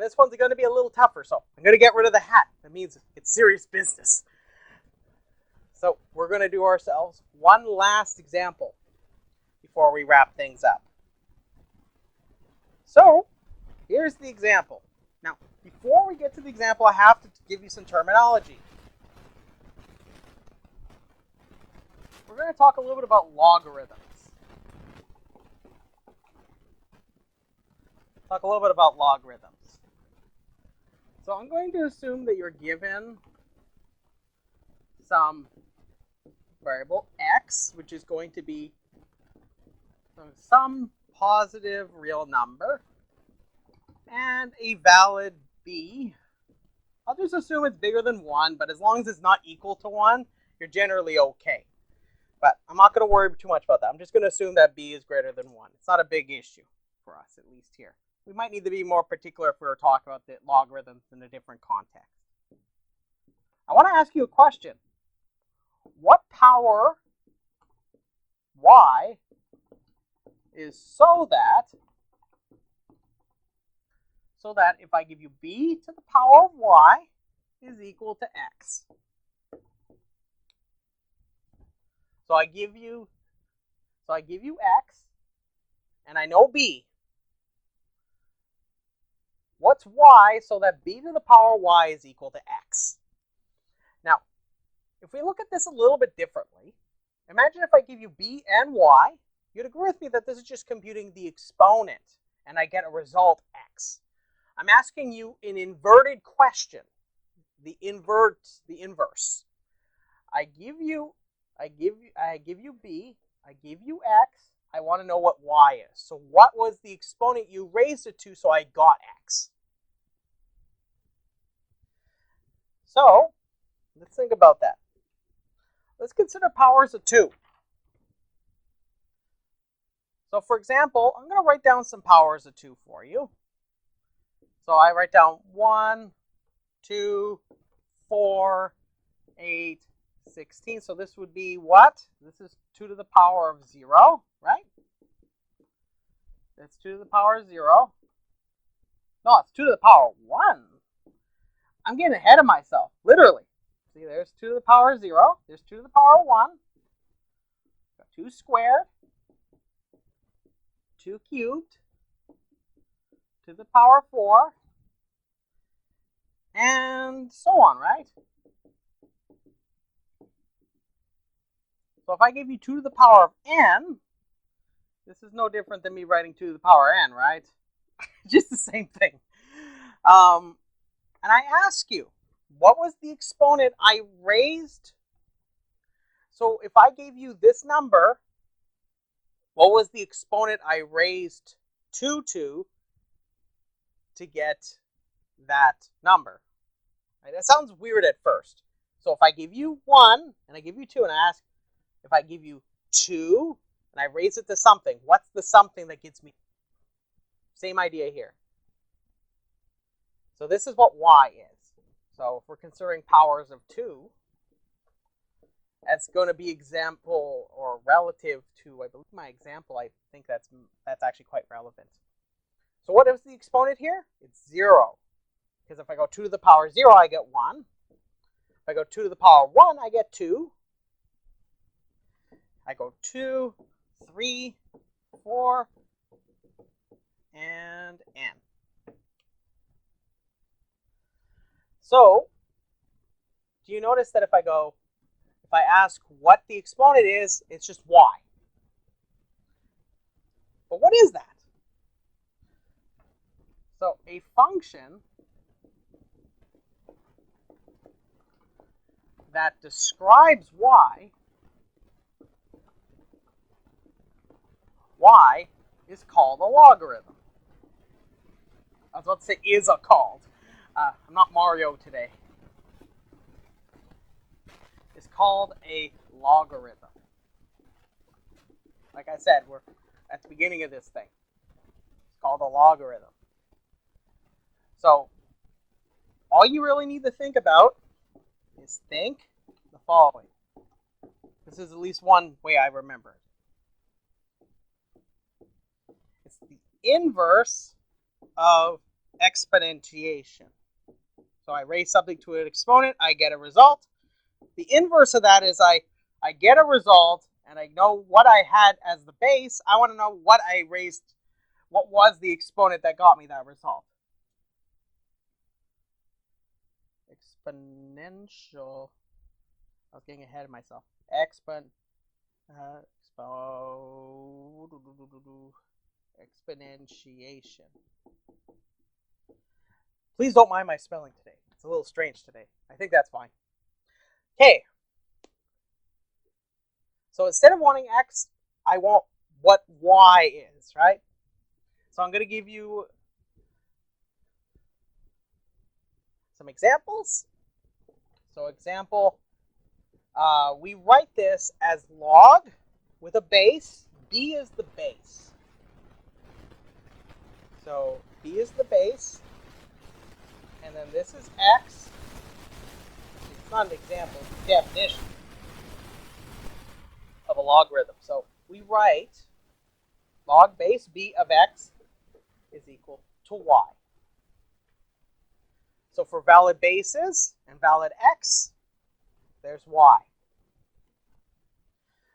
And this one's going to be a little tougher, so I'm going to get rid of the hat. That means it's serious business. So we're going to do ourselves one last example before we wrap things up. So here's the example. Now, before we get to the example, I have to give you some terminology. We're going to talk a little bit about logarithms. Talk a little bit about logarithms. So I'm going to assume that you're given some variable x, which is going to be some positive real number, and a valid b. I'll just assume it's bigger than 1, but as long as it's not equal to 1, you're generally okay. But I'm not going to worry too much about that. I'm just going to assume that b is greater than 1. It's not a big issue for us, at least here. We might need to be more particular if we were talking about the logarithms in a different context. I want to ask you a question. What power y is so that if I give you b to the power of y is equal to x? So I give you x, and I know b. What's y so that b to the power y is equal to x? Now, if we look at this a little bit differently, imagine if I give you b and y, you'd agree with me that this is just computing the exponent, and I get a result x. I'm asking you an inverted question, the inverse. I give you b, I give you x, I want to know what y is. So what was the exponent you raised it to so I got x? So let's think about that. Let's consider powers of 2. So for example, I'm going to write down some powers of 2 for you. So I write down 1, 2, 4, 8, 16. So this would be what? This is 2 to the power of 0, right? That's 2 to the power of 0. No, it's 2 to the power of 1. I'm getting ahead of myself, literally. See, there's 2 to the power of 0. There's 2 to the power of 1. Got 2 squared. 2 cubed. To the power of 4. And so on, right? So if I give you 2 to the power of n, this is no different than me writing 2 to the power n, right? Just the same thing. And I ask you, what was the exponent I raised? So if I gave you this number, what was the exponent I raised 2 to get that number? Right? That sounds weird at first. So if I give you 1 and I give you 2 and I ask, if I give you 2 and I raise it to something, what's the something that gets me? Same idea here. So this is what y is. So if we're considering powers of 2, that's going to be example or relative to, I believe my example, I think that's actually quite relevant. So what is the exponent here? It's 0. Because if I go 2 to the power 0, I get 1. If I go 2 to the power 1, I get 2. I go 2, 3, 4, and n. So, do you notice that if I ask what the exponent is, it's just y. But what is that? So, a function that describes y is called a logarithm. I was about to say is a called. I'm not Mario today. It's called a logarithm. Like I said, we're at the beginning of this thing. It's called a logarithm. So, all you really need to think about is think the following. This is at least one way I remember it. It's the inverse of exponentiation. So I raise something to an exponent, I get a result. The inverse of that is I get a result and I know what I had as the base. I want to know what I raised, what was the exponent that got me that result. Exponential. I was getting ahead of myself. Exponentiation. Please don't mind my spelling today. It's a little strange today. I think that's fine. Okay. So instead of wanting x, I want what y is, right? So I'm going to give you some examples. So example, we write this as log with a base. B is the base. So B is the base. And then this is x. It's not an example, it's a definition of a logarithm. So we write log base B of x is equal to y. So for valid bases and valid x, there's y.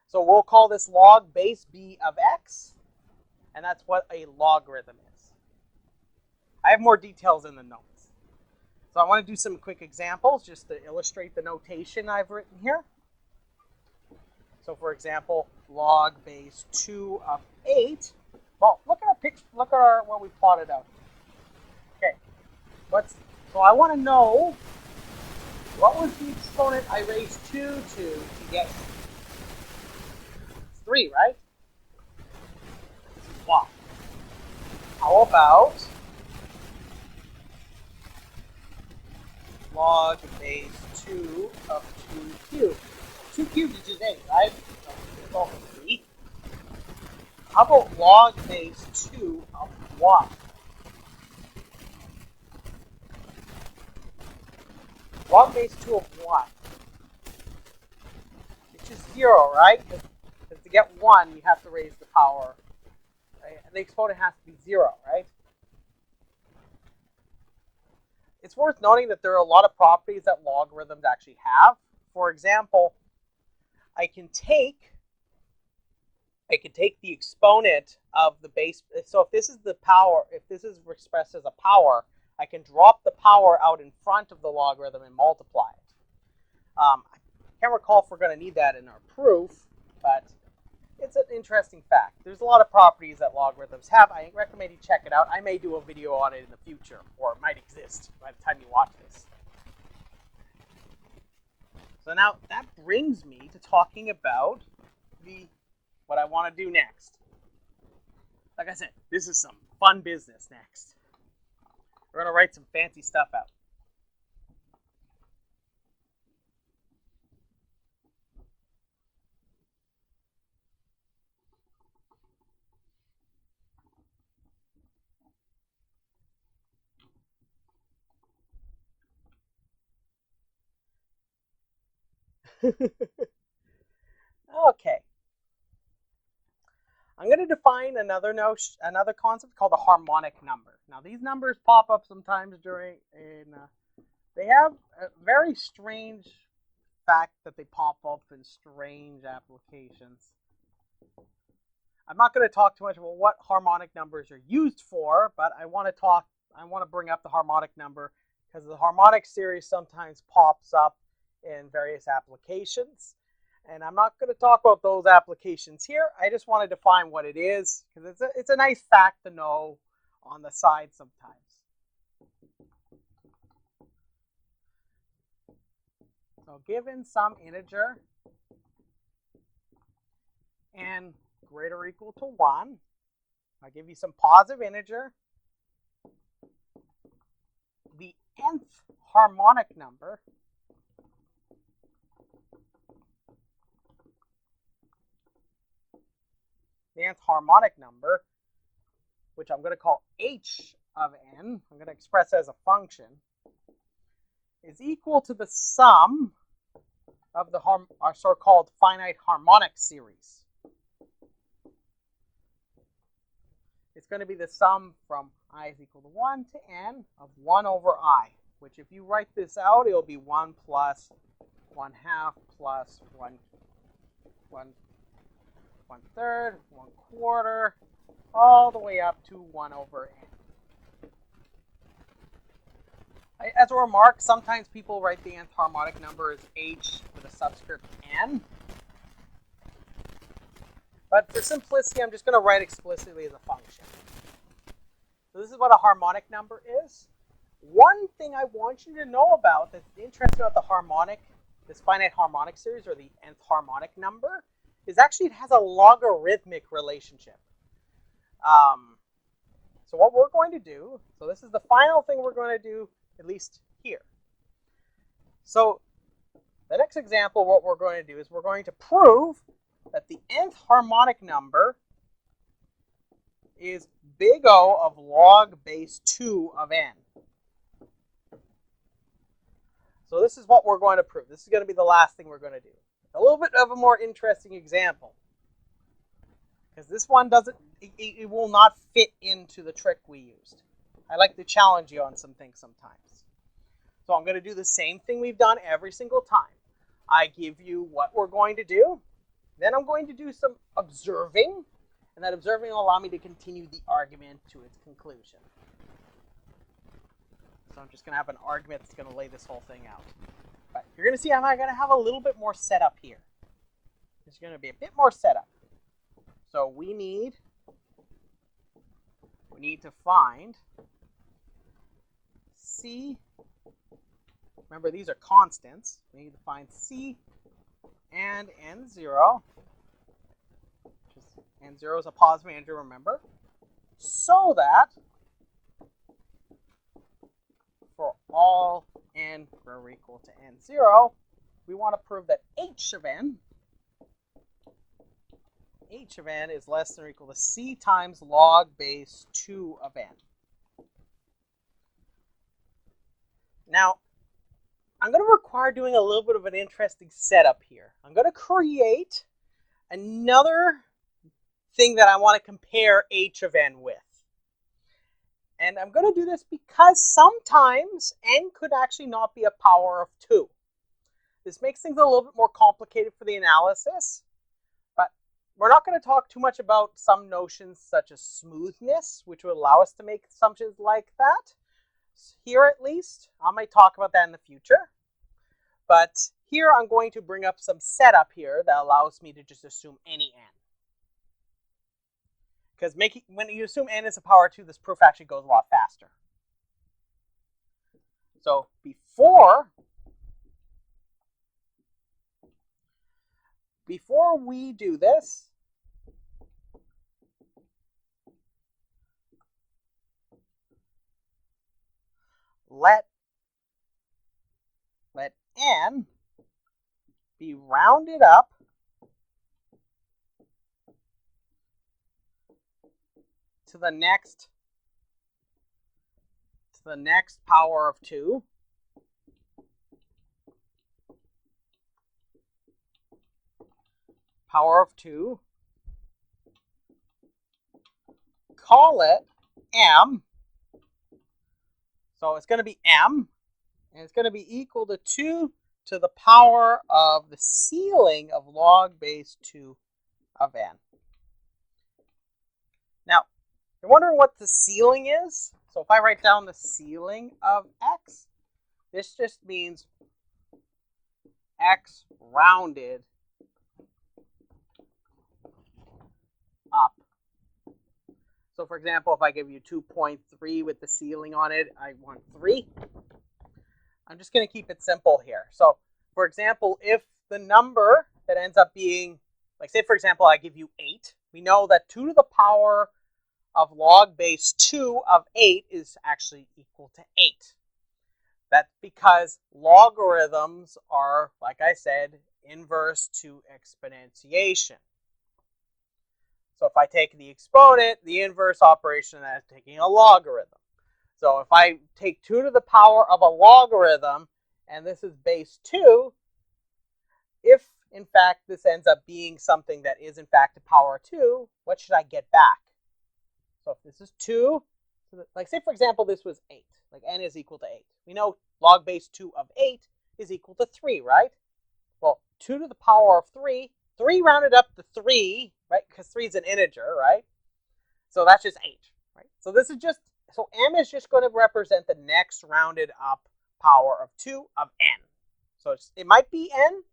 So we'll call this log base B of x, and that's what a logarithm is. I have more details in the notes. So I want to do some quick examples just to illustrate the notation I've written here. So for example, log base 2 of 8. Well, look at our picture, look at our what we plotted out. Okay. So I want to know what was the exponent I raised 2 to get 3, right? This is y. How about log base 2 of 2 cubed? 2 cubed is just 8, right? So it's also 3. How about log base 2 of y? Log base 2 of y. It's just 0, right? Because to get 1, you have to raise the power. Right? The exponent has to be 0, right? It's worth noting that there are a lot of properties that logarithms actually have. For example, I can take the exponent of the base. So if this is the power, if this is expressed as a power, I can drop the power out in front of the logarithm and multiply it. I can't recall if we're going to need that in our proof, but it's an interesting fact. There's a lot of properties that logarithms have. I recommend you check it out. I may do a video on it in the future, or it might exist by the time you watch this. So now that brings me to talking about what I want to do next. Like I said, this is some fun business next. We're going to write some fancy stuff out. Okay. I'm going to define another concept called a harmonic number. Now, these numbers pop up sometimes they have a very strange fact that they pop up in strange applications. I'm not going to talk too much about what harmonic numbers are used for, but I want to bring up the harmonic number because the harmonic series sometimes pops up in various applications. And I'm not going to talk about those applications here. I just want to define what it is because it's a nice fact to know on the side sometimes. So given some integer n greater or equal to 1, I give you some positive integer. The nth harmonic number which I'm going to call h of n, I'm going to express as a function, is equal to the sum of our so-called finite harmonic series. It's going to be the sum from I is equal to 1 to n of 1 over I, which if you write this out, it'll be 1 plus 1 half plus 1 third, 1 quarter, all the way up to 1 over n. As a remark, sometimes people write the nth harmonic number as h with a subscript n. But for simplicity, I'm just going to write explicitly as a function. So this is what a harmonic number is. One thing I want you to know about that's interesting about the harmonic, this finite harmonic series, or the nth harmonic number, is actually it has a logarithmic relationship. So what we're going to do, so this is the final thing we're going to do, at least here. So the next example, what we're going to do is we're going to prove that the nth harmonic number is big O of log base 2 of n. So this is what we're going to prove. This is going to be the last thing we're going to do. A little bit of a more interesting example, because this one doesn't, it will not fit into the trick we used. I like to challenge you on some things sometimes. So I'm going to do the same thing we've done every single time. I give you what we're going to do. Then I'm going to do some observing, and that observing will allow me to continue the argument to its conclusion. So I'm just going to have an argument that's going to lay this whole thing out. But you're going to see I'm going to have a little bit more setup here. There's going to be a bit more setup. So we need to find C. Remember, these are constants. We need to find C and n0. N0 is a positive integer, remember. So that for all n greater or equal to n0, we want to prove that h of n is less than or equal to c times log base 2 of n. Now, I'm going to require doing a little bit of an interesting setup here. I'm going to create another thing that I want to compare h of n with. And I'm going to do this because sometimes n could actually not be a power of 2. This makes things a little bit more complicated for the analysis, but we're not going to talk too much about some notions such as smoothness, which would allow us to make assumptions like that. Here at least, I might talk about that in the future. But here I'm going to bring up some setup here that allows me to just assume any n. Because when you assume n is a power 2, this proof actually goes a lot faster. So before we do this, let n be rounded up to the next power of 2. Power of 2. Call it m. So it's going to be m, and it's going to be equal to 2 to the power of the ceiling of log base 2 of n. Now, you're wondering what the ceiling is? So if I write down the ceiling of x, this just means x rounded up. So for example, if I give you 2.3 with the ceiling on it, I want 3. I'm just going to keep it simple here. So for example, if the number that ends up being, like say for example, I give you 8, we know that 2 to the power of log base 2 of 8 is actually equal to 8. That's because logarithms are, like I said, inverse to exponentiation. So if I take the exponent, the inverse operation of that is taking a logarithm. So if I take 2 to the power of a logarithm, and this is base 2, if in fact this ends up being something that is in fact a power 2, what should I get back? So if this is 2, So that, like say for example, this was 8. Like n is equal to 8. We know log base 2 of 8 is equal to 3, right? Well, 2 to the power of 3, 3 rounded up to 3, right? Because 3 is an integer, right? So that's just 8, right? So this is just, so m is just going to represent the next rounded up power of 2 of n. So it might be n.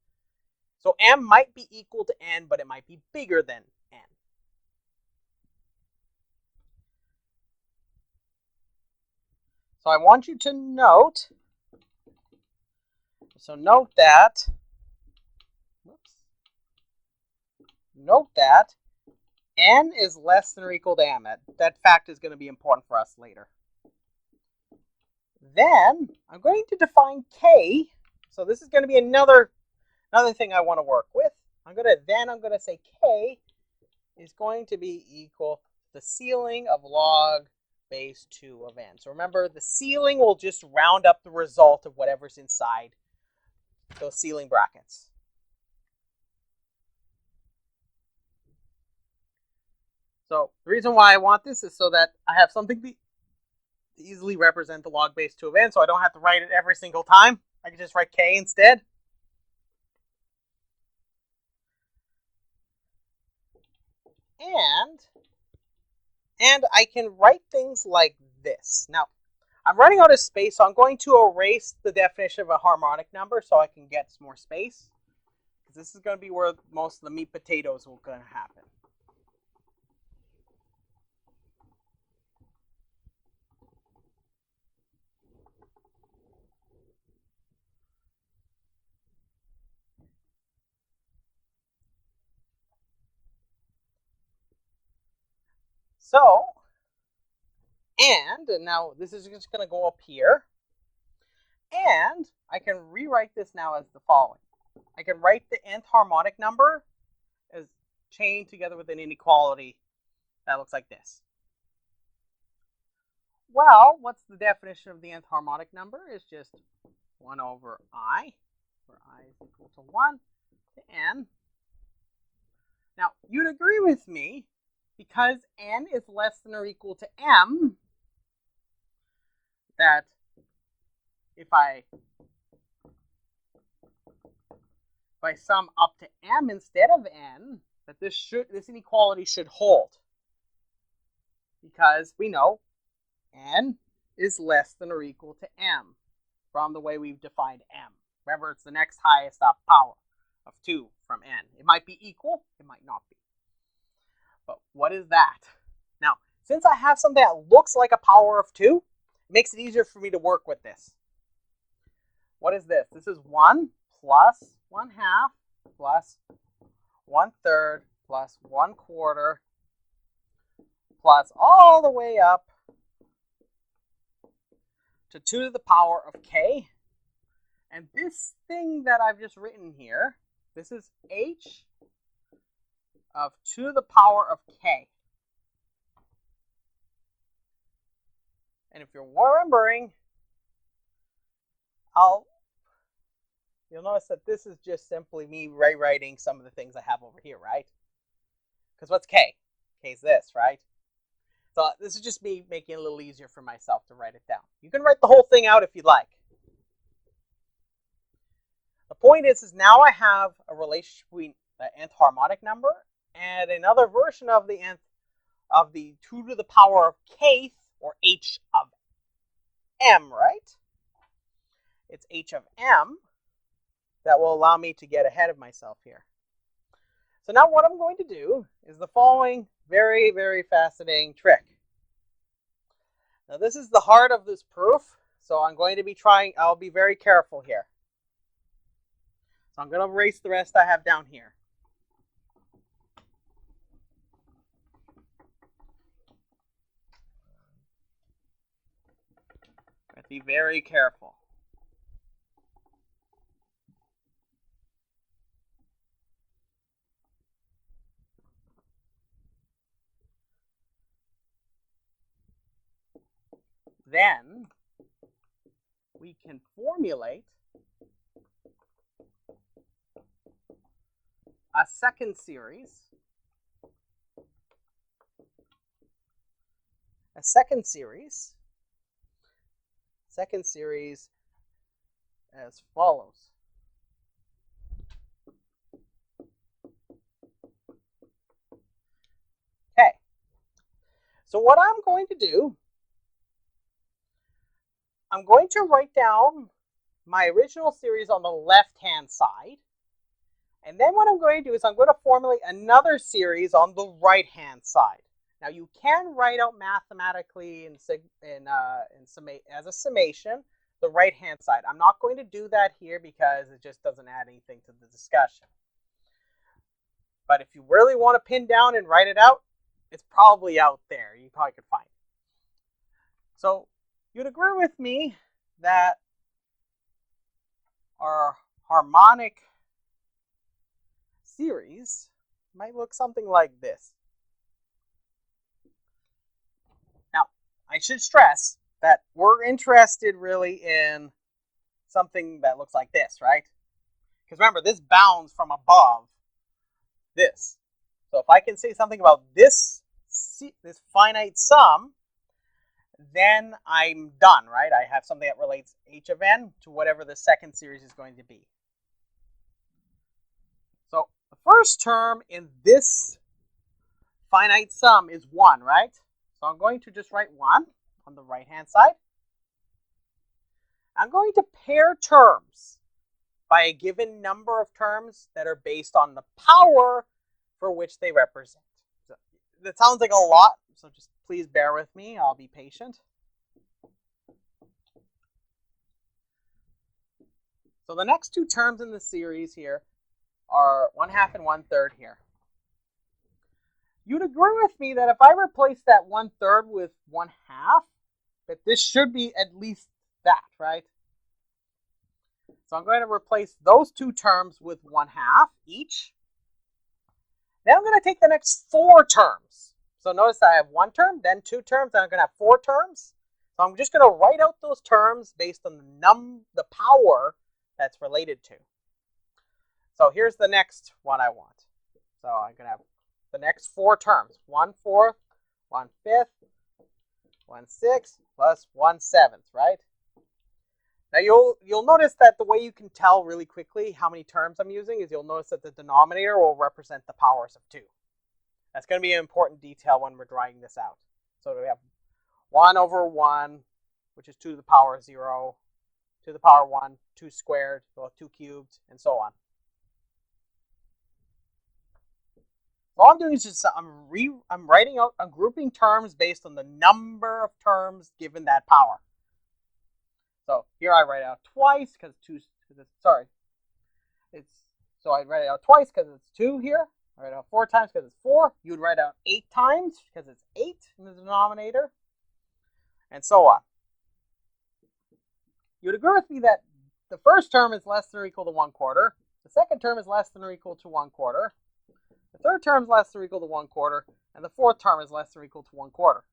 So m might be equal to n, but it might be bigger than n. So I want you to note, note that n is less than or equal to m. That fact is going to be important for us later. Then I'm going to define k. So this is going to be another thing I want to work with. I'm going to say k is going to be equal to the ceiling of log base 2 of n. So remember, the ceiling will just round up the result of whatever's inside those ceiling brackets. So the reason why I want this is so that I have something to easily represent the log base 2 of n, so I don't have to write it every single time. I can just write k instead. And I can write things like this. Now, I'm running out of space, so I'm going to erase the definition of a harmonic number so I can get some more space. Because this is going to be where most of the meat potatoes will going to happen. So, and now this is just going to go up here. And I can rewrite this now as the following. I can write the nth harmonic number as chained together with an inequality that looks like this. Well, what's the definition of the nth harmonic number? It's just 1 over I, where I is equal to 1 to n. Now, you'd agree with me, because n is less than or equal to m, that if I sum up to m instead of n, that this inequality should hold. Because we know n is less than or equal to m from the way we've defined m. Remember, it's the next highest up power of 2 from n. It might be equal, it might not be. But what is that? Now, since I have something that looks like a power of 2, it makes it easier for me to work with this. What is this? This is 1 plus 1/2 plus 1/3 plus 1/4 plus all the way up to 2 to the power of k. And this thing that I've just written here, this is h of 2 to the power of k. And if you're remembering, you'll notice that this is just simply me rewriting some of the things I have over here, right? Because what's k? K is this, right? So this is just me making it a little easier for myself to write it down. You can write the whole thing out if you'd like. The point is now I have a relationship between the nth harmonic number and another version of the 2 to the power of kth, or h of m, right? It's h of m that will allow me to get ahead of myself here. So now what I'm going to do is the following very, very fascinating trick. Now this is the heart of this proof, so I'm going to be I'll be very careful here. So I'm going to erase the rest I have down here. Be very careful. Then we can formulate a second series a second series. Second series as follows. Okay. So what I'm going to do, I'm going to write down my original series on the left-hand side. And then what I'm going to do is I'm going to formulate another series on the right-hand side. Now you can write out mathematically as a summation the right-hand side. I'm not going to do that here because it just doesn't add anything to the discussion. But if you really want to pin down and write it out, it's probably out there. You probably could find it. So you'd agree with me that our harmonic series might look something like this. Now, I should stress that we're interested really in something that looks like this, right? Because remember, this bounds from above this. So if I can say something about this finite sum, then I'm done, right? I have something that relates h of n to whatever the second series is going to be. So the first term in this finite sum is 1, right? So I'm going to just write 1 on the right-hand side. I'm going to pair terms by a given number of terms that are based on the power for which they represent. So that sounds like a lot, so just please bear with me. I'll be patient. So the next two terms in the series here are 1/2 and 1/3 here. You'd agree with me that if I replace that 1/3 with 1/2, that this should be at least that, right? So I'm going to replace those two terms with 1/2 each. Then I'm going to take the next 4 terms. So notice I have 1 term, then 2 terms, then I'm going to have 4 terms. So I'm just going to write out those terms based on the power that's related to. So here's the next one I want. So I'm going to have the next 4 terms. 1/4, 1/5, 1/6, plus 1/7, right? Now you'll notice that the way you can tell really quickly how many terms I'm using is you'll notice that the denominator will represent the powers of 2. That's going to be an important detail when we're drawing this out. So we have 1/1, which is 2 to the power 0, 2 to the power 1, 2 squared, well, 2 cubed, and so on. All I'm doing is just I'm writing out, I'm grouping terms based on the number of terms given that power. So here I write it out twice because so I write it out twice because it's 2 here. I write it out 4 times because it's 4. You'd write out 8 times because it's 8 in the denominator, and so on. You'd agree with me that the first term is less than or equal to 1/4. The second term is less than or equal to 1/4. The third term is less than or equal to 1/4, and the fourth term is less than or equal to 1/4.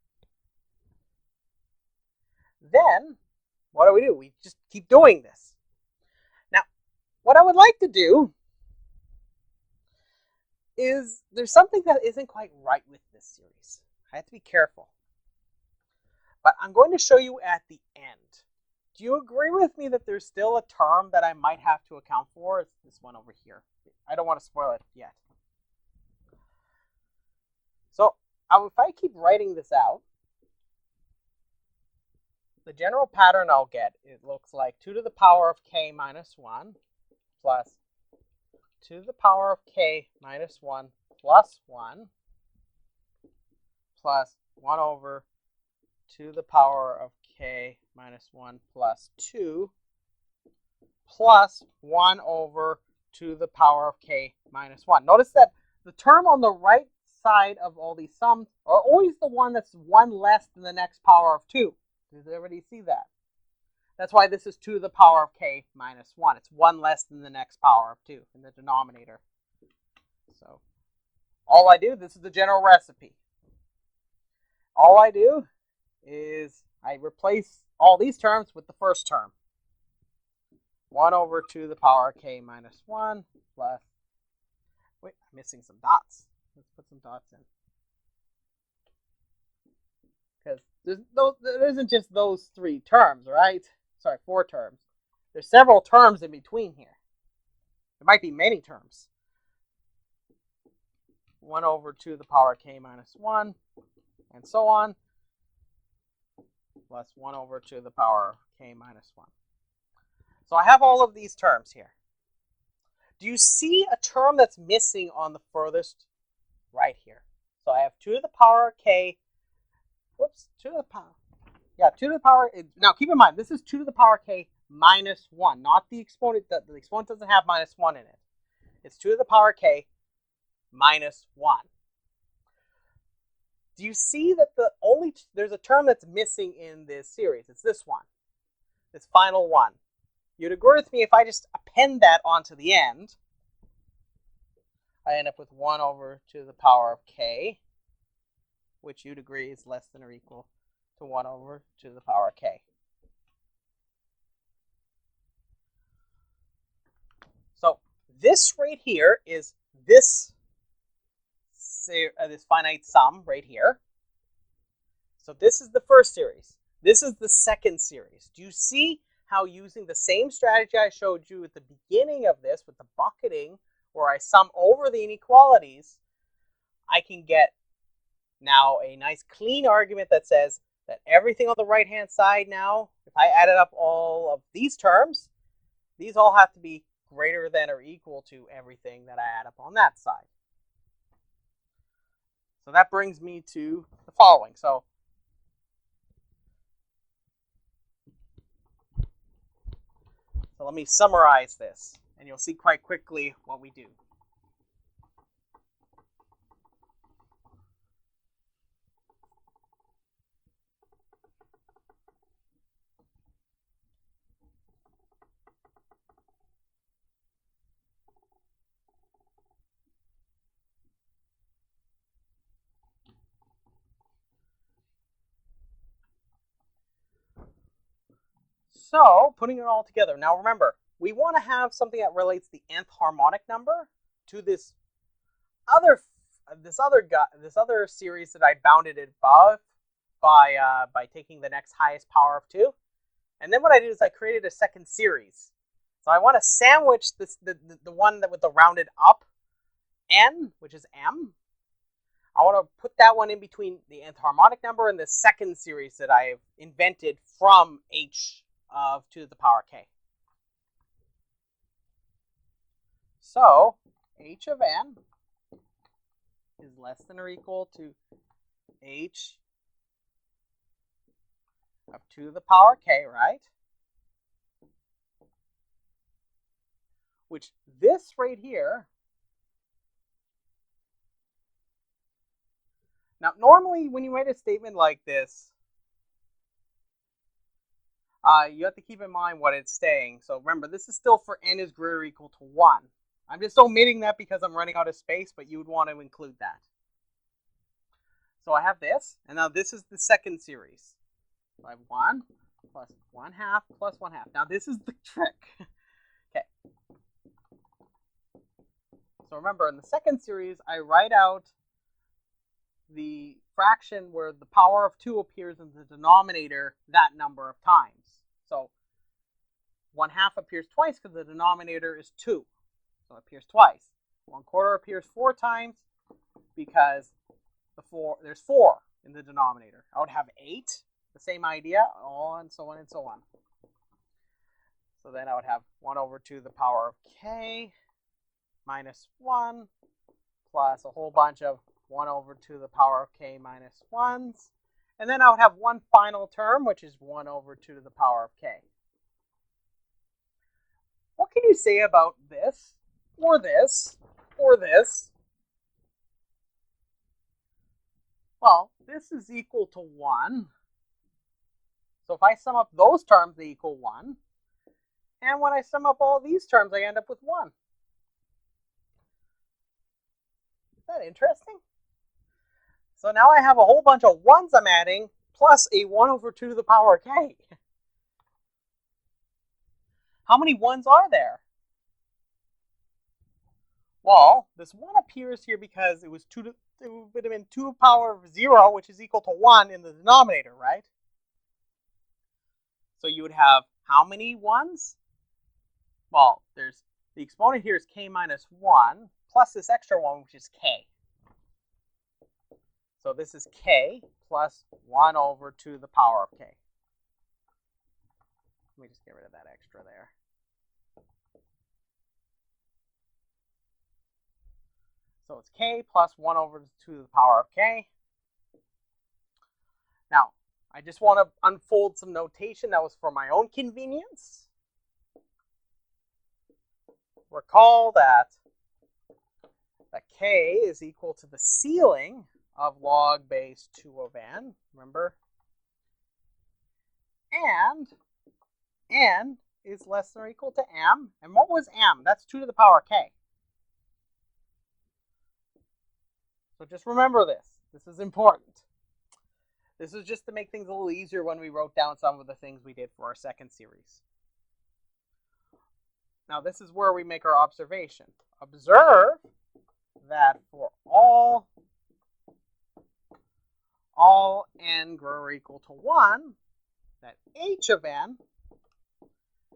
Then, what do? We just keep doing this. Now, what I would like to do is there's something that isn't quite right with this series. I have to be careful. But I'm going to show you at the end. Do you agree with me that there's still a term that I might have to account for? It's this one over here. I don't want to spoil it yet. So if I keep writing this out, the general pattern I'll get, it looks like 2 to the power of k minus 1 plus 2 to the power of k minus 1 plus 1 plus 1 over 2 to the power of k minus 1 plus 2 plus 1 over 2 to the power of k minus 1. Notice that the term on the right side of all these sums are always the one that's 1 less than the next power of 2. Does everybody see that? That's why this is 2 to the power of k minus 1. It's 1 less than the next power of 2 in the denominator. So all I do, this is the general recipe. All I do is I replace all these terms with the first term. 1 over 2 to the power of k minus 1 plus, wait, I'm missing some dots. Let's put some dots in. because there isn't just those 3 terms, right? Sorry, 4 terms. There's several terms in between here. There might be many terms. 1 over 2 to the power k minus 1, and so on, plus 1 over 2 to the power k minus 1. So I have all of these terms here. Do you see a term that's missing on the furthest right here? So I have 2 to the power k, 2 to the power, 2 to the power, now keep in mind, this is 2 to the power k minus 1, not the exponent, the exponent doesn't have minus 1 in it. It's 2 to the power k minus 1. Do you see that there's a term that's missing in this series? It's this one, this final one. You'd agree with me if I just append that onto the end. I end up with 1 over 2 to the power of k, which you'd agree is less than or equal to 1 over 2 to the power of k. So this right here is this finite sum right here. So this is the first series. This is the second series. Do you see how using the same strategy I showed you at the beginning of this with the bucketing, where I sum over the inequalities, I can get now a nice clean argument that says that everything on the right-hand side now, if I added up all of these terms, these all have to be greater than or equal to everything that I add up on that side. So that brings me to the following. So let me summarize this, and you'll see quite quickly what we do. So, putting it all together. Now remember, we want to have something that relates the nth harmonic number to this other series that I bounded it above by taking the next highest power of 2. And then what I did is I created a second series. So I want to sandwich the one that with the rounded up n, which is m. I want to put that one in between the nth harmonic number and the second series that I've invented from h of 2 to the power k. So h of n is less than or equal to h of 2 to the power k, right? Which this right here, now normally when you write a statement like this, you have to keep in mind what it's saying. So remember, this is still for n is greater or equal to 1. I'm just omitting that because I'm running out of space, but you would want to include that. So I have this, and now this is the second series. So I have 1 plus 1/2 plus 1/2. Now this is the trick. Okay. So remember, in the second series, I write out the fraction where the power of 2 appears in the denominator that number of times. So 1/2 appears twice because the denominator is 2. So it appears twice. 1/4 appears 4 times because there's 4 in the denominator. I would have 8, the same idea, and so on and so on. So then I would have 1 over 2 to the power of k minus 1 plus a whole bunch of 1 over 2 to the power of k minus 1s. And then I would have one final term, which is 1 over 2 to the power of k. What can you say about this, or this, or this? Well, this is equal to 1. So if I sum up those terms, they equal 1. And when I sum up all these terms, I end up with 1. Is that interesting? So now I have a whole bunch of 1s I'm adding, plus a 1 over 2 to the power of k. How many 1s are there? Well, this 1 appears here because it was 2 to would have been 2 to the power of 0, which is equal to 1 in the denominator, right? So you would have how many 1s? Well, there's the exponent here is k minus 1 plus this extra 1, which is k. So this is k plus 1 over 2 to the power of k. Let me just get rid of that extra there. So it's k plus 1 over 2 to the power of k. Now, I just want to unfold some notation that was for my own convenience. Recall that k is equal to the ceiling of log base 2 of n, remember? And n is less than or equal to m. And what was m? That's 2 to the power k. So just remember this. This is important. This is just to make things a little easier when we wrote down some of the things we did for our second series. Now this is where we make our observation. Observe that for all n greater or equal to 1, that h of n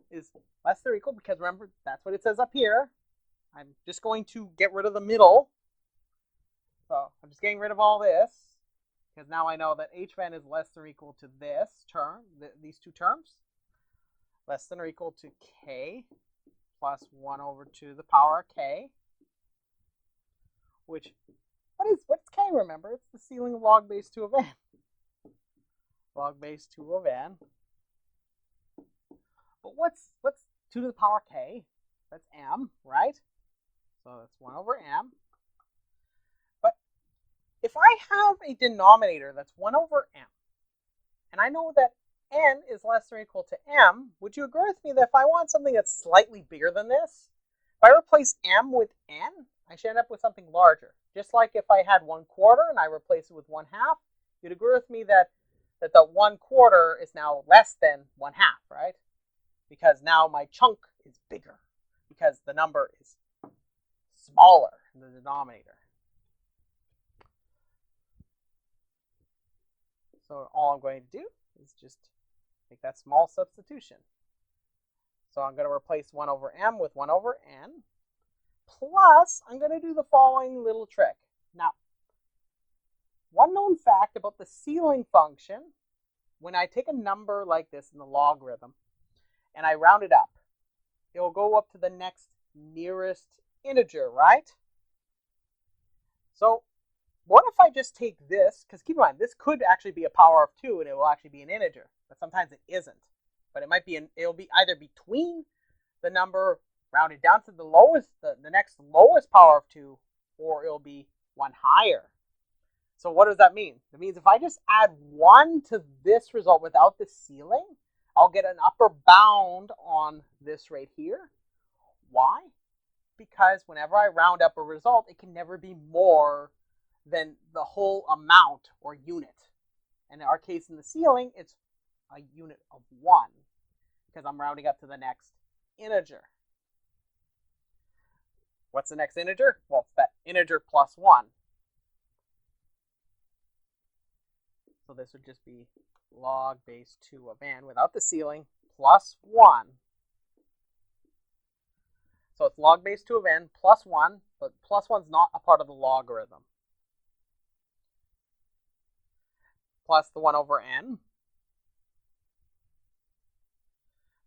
is less than or equal, because remember, that's what it says up here. I'm just going to get rid of the middle. So I'm just getting rid of all this, because now I know that h of n is less than or equal to this term, these two terms, less than or equal to k plus 1 over 2 to the power of k, which, what's k, remember? It's the ceiling of log base 2 of n. Log base 2 of n. But what's 2 to the power of k? That's m, right? So that's 1 over m. But if I have a denominator that's 1 over m, and I know that n is less than or equal to m, would you agree with me that if I want something that's slightly bigger than this, if I replace m with n, I should end up with something larger? Just like if I had 1/4 and I replace it with 1/2, you'd agree with me that the 1/4 is now less than 1/2, right? Because now my chunk is bigger, because the number is smaller in the denominator. So all I'm going to do is just make that small substitution. So I'm going to replace 1 over m with 1 over n, plus I'm going to do the following little trick. Now, one known fact about the ceiling function, when I take a number like this in the logarithm and I round it up, it will go up to the next nearest integer, right? So what if I just take this, because keep in mind, this could actually be a power of 2 and it will actually be an integer, but sometimes it isn't. But it might be, it'll be either between the number rounded down to the lowest, the next lowest power of 2, or it'll be one higher. So what does that mean? It means if I just add 1 to this result without the ceiling, I'll get an upper bound on this right here. Why? Because whenever I round up a result, it can never be more than the whole amount or unit. And in our case, in the ceiling, it's a unit of 1, because I'm rounding up to the next integer. What's the next integer? Well, it's that integer plus 1. So this would just be log base 2 of n without the ceiling plus 1. So it's log base 2 of n plus 1, but plus 1 is not a part of the logarithm. Plus the 1 over n.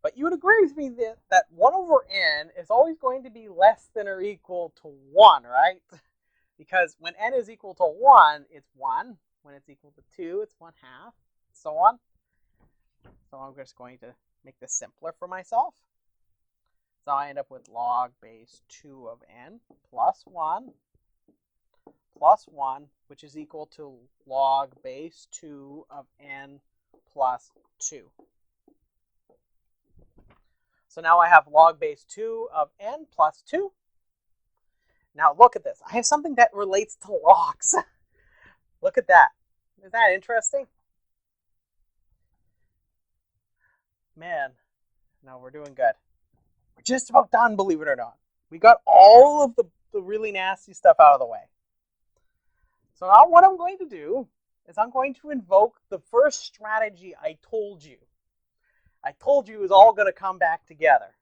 But you would agree with me that 1 over n is always going to be less than or equal to 1, right? Because when n is equal to 1, it's 1. When it's equal to 2, it's 1/2, so on. So I'm just going to make this simpler for myself. So I end up with log base 2 of n plus 1, which is equal to log base 2 of n plus 2. So now I have log base 2 of n plus 2. Now look at this. I have something that relates to logs. Look at that. Isn't that interesting? Man, no, we're doing good. We're just about done, believe it or not. We got all of the really nasty stuff out of the way. So now what I'm going to do is I'm going to invoke the first strategy I told you. I told you it was all going to come back together.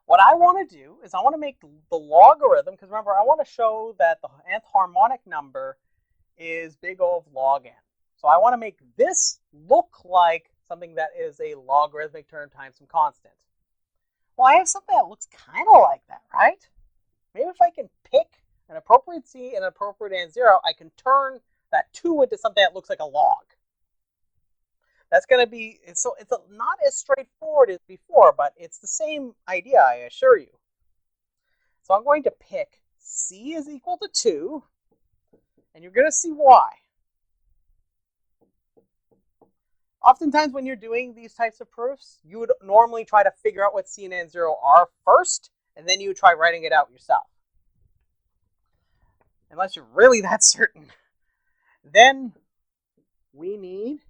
What I want to do is I want to make the logarithm, because remember, I want to show that the nth harmonic number is big O of log n. So I want to make this look like something that is a logarithmic term times some constant. Well, I have something that looks kind of like that, right? Maybe if I can pick an appropriate c and an appropriate n0, I can turn that 2 into something that looks like a log. That's going to be, it's not as straightforward as before, but it's the same idea, I assure you. So I'm going to pick c is equal to 2, and you're going to see why. Oftentimes when you're doing these types of proofs, you would normally try to figure out what c and n0 are first, and then you would try writing it out yourself. Unless you're really that certain. Then we need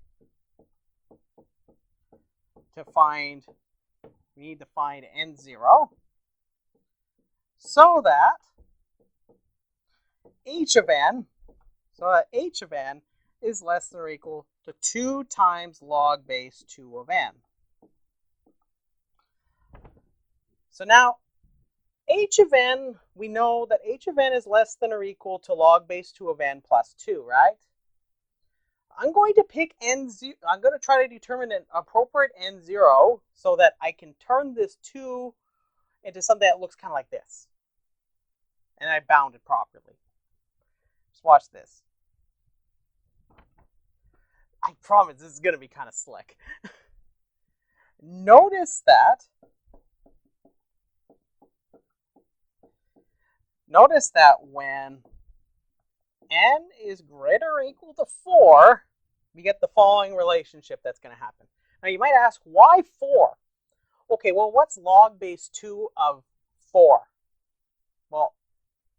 to find n0 so that h of n is less than or equal to 2 times log base 2 of n. So now h of n, we know that h of n is less than or equal to log base 2 of n plus 2, right? I'm going to pick n0. I'm going to try to determine an appropriate n0 so that I can turn this 2 into something that looks kind of like this. And I bound it properly. Just watch this. I promise this is going to be kind of slick. Notice that when n is greater or equal to 4, we get the following relationship that's going to happen. Now you might ask, why 4? Okay, well, what's log base 2 of 4? Well,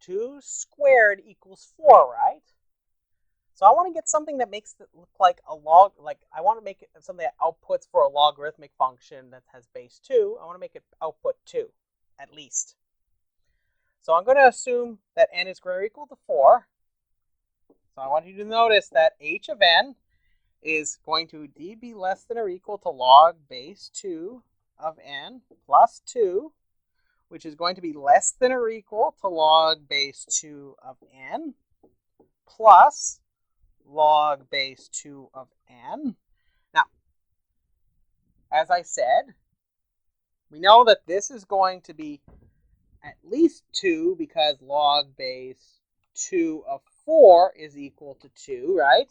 2 squared equals 4, right? So I want to get something that makes it look like a log, like I want to make it something that outputs for a logarithmic function that has base 2. I want to make it output 2, at least. So I'm going to assume that n is greater or equal to 4. So I want you to notice that h of n is going to be less than or equal to log base 2 of n plus 2, which is going to be less than or equal to log base 2 of n plus log base 2 of n. Now, as I said, we know that this is going to be at least 2 because log base 2 of 4 is equal to 2, right?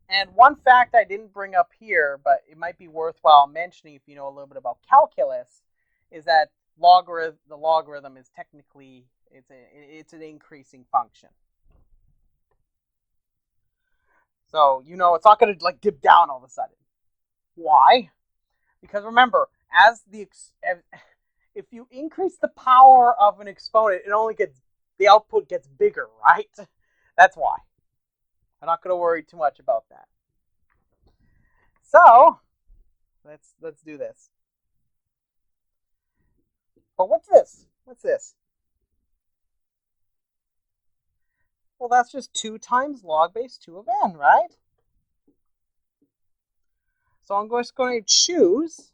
And one fact I didn't bring up here, but it might be worthwhile mentioning if you know a little bit about calculus, is that the logarithm is technically, it's an increasing function. So, you know, it's not going to like dip down all of a sudden. Why? Because remember, if you increase the power of an exponent, the output gets bigger, right? That's why. I'm not going to worry too much about that. So, let's do this. But what's this? What's this? Well, that's just 2 times log base 2 of n, right? So I'm just going to choose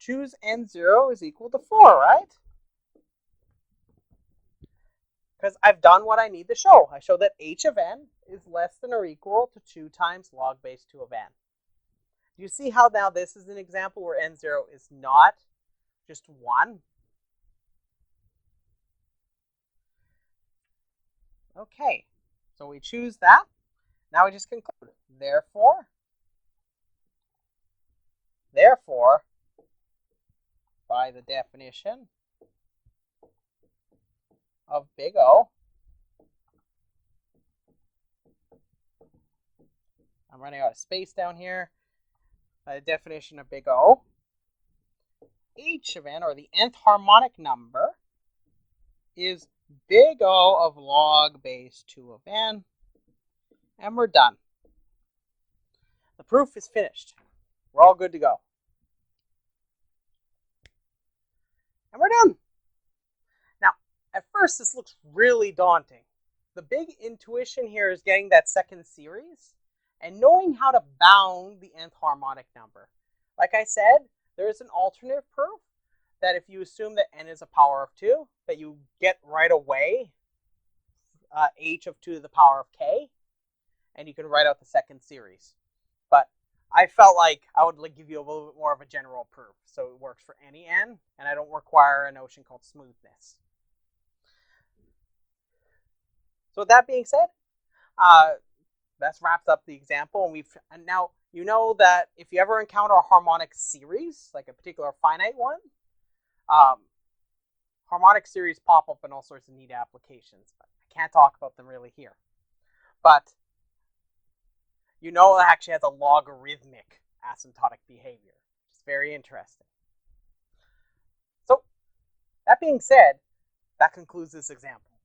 n0 is equal to 4, right? Because I've done what I need to show. I show that h of n is less than or equal to 2 times log base 2 of n. Do you see how now this is an example where n0 is not just 1? Okay, so we choose that. Now we just conclude. Therefore, by the definition of big O, I'm running out of space down here. By the definition of big O, h of n, or the nth harmonic number, is big O of log base 2 of n, and we're done. The proof is finished. We're all good to go. And we're done. Now, at first this looks really daunting. the big intuition here is getting that second series and knowing how to bound the nth harmonic number. Like I said, there is an alternative proof that if you assume that n is a power of 2, that you get right away h of 2 to the power of k, and you can write out the second series. But I felt like I would give you a little bit more of a general proof, so it works for any n, and I don't require a notion called smoothness. So with that being said, that wraps up the example, and now you know that if you ever encounter a harmonic series, like a particular finite one, harmonic series pop up in all sorts of neat applications, but I can't talk about them really here. But you know it actually has a logarithmic asymptotic behavior, which is very interesting. So that being said, that concludes this example.